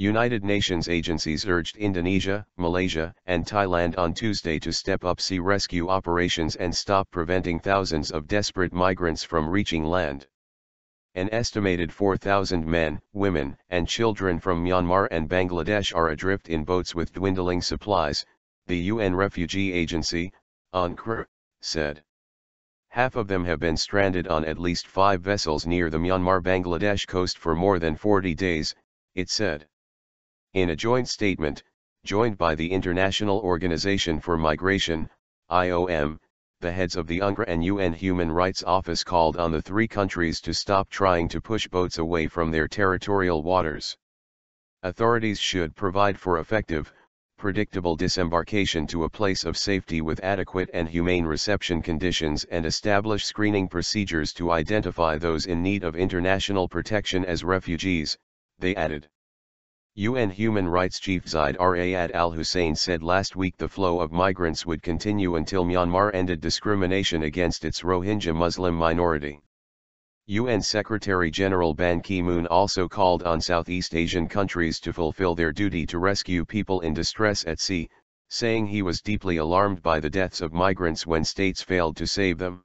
United Nations agencies urged Indonesia, Malaysia, and Thailand on Tuesday to step up sea rescue operations and stop preventing thousands of desperate migrants from reaching land. An estimated 4,000 men, women, and children from Myanmar and Bangladesh are adrift in boats with dwindling supplies, the UN Refugee Agency, UNHCR, said. Half of them have been stranded on at least 5 vessels near the Myanmar-Bangladesh coast for more than 40 days, it said. In a joint statement, joined by the International Organization for Migration, IOM, the heads of the UNHCR and UN Human Rights Office called on the 3 countries to stop trying to push boats away from their territorial waters. Authorities should provide for effective, predictable disembarkation to a place of safety with adequate and humane reception conditions and establish screening procedures to identify those in need of international protection as refugees, they added. UN Human Rights Chief Zaid Ra'ad al-Hussein said last week the flow of migrants would continue until Myanmar ended discrimination against its Rohingya Muslim minority. UN Secretary-General Ban Ki-moon also called on Southeast Asian countries to fulfill their duty to rescue people in distress at sea, saying he was deeply alarmed by the deaths of migrants when states failed to save them.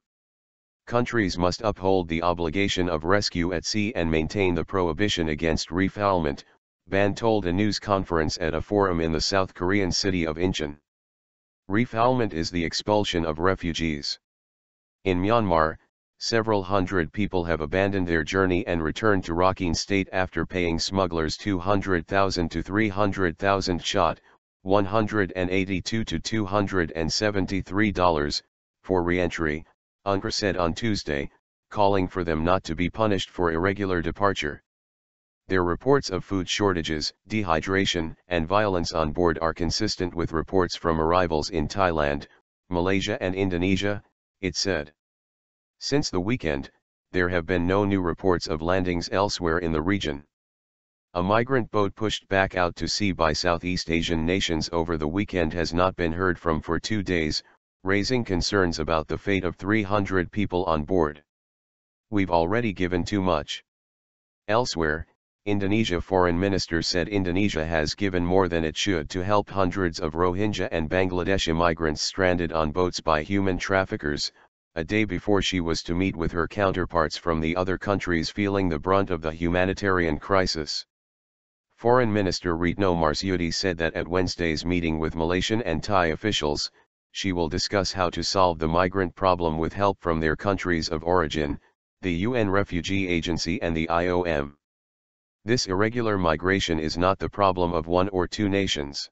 Countries must uphold the obligation of rescue at sea and maintain the prohibition against refoulement, Ban told a news conference at a forum in the South Korean city of Incheon. Refoulement is the expulsion of refugees. In Myanmar, several hundred people have abandoned their journey and returned to Rakhine State after paying smugglers 200,000 to 300,000 baht, $182 to $273, for re-entry, UNHCR said on Tuesday, calling for them not to be punished for irregular departure. Their reports of food shortages, dehydration, and violence on board are consistent with reports from arrivals in Thailand, Malaysia and Indonesia, it said. Since the weekend, there have been no new reports of landings elsewhere in the region. A migrant boat pushed back out to sea by Southeast Asian nations over the weekend has not been heard from for 2 days, raising concerns about the fate of 300 people on board. We've already given too much. Elsewhere, Indonesia Foreign Minister said Indonesia has given more than it should to help hundreds of Rohingya and Bangladeshi migrants stranded on boats by human traffickers, a day before she was to meet with her counterparts from the other countries feeling the brunt of the humanitarian crisis. Foreign Minister Retno Marsudi said that at Wednesday's meeting with Malaysian and Thai officials, she will discuss how to solve the migrant problem with help from their countries of origin, the UN Refugee Agency and the IOM. This irregular migration is not the problem of 1 or 2 nations.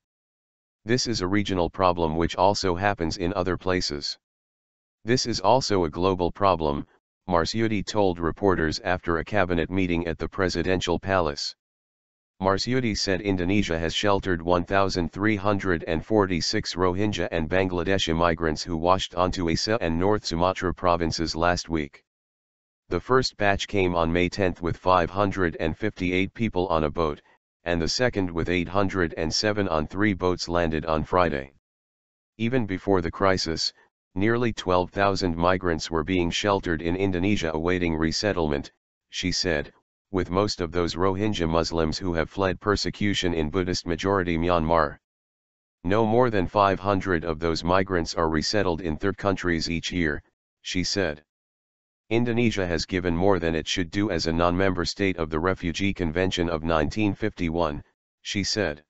This is a regional problem which also happens in other places. This is also a global problem, Marsudi told reporters after a cabinet meeting at the presidential palace. Marsudi said Indonesia has sheltered 1,346 Rohingya and Bangladeshi migrants who washed onto Aceh and North Sumatra provinces last week. The first batch came on May 10 with 558 people on a boat, and the second with 807 on 3 boats landed on Friday. Even before the crisis, nearly 12,000 migrants were being sheltered in Indonesia awaiting resettlement, she said, with most of those Rohingya Muslims who have fled persecution in Buddhist-majority Myanmar. No more than 500 of those migrants are resettled in third countries each year, she said. Indonesia has given more than it should do as a non-member state of the Refugee Convention of 1951, she said.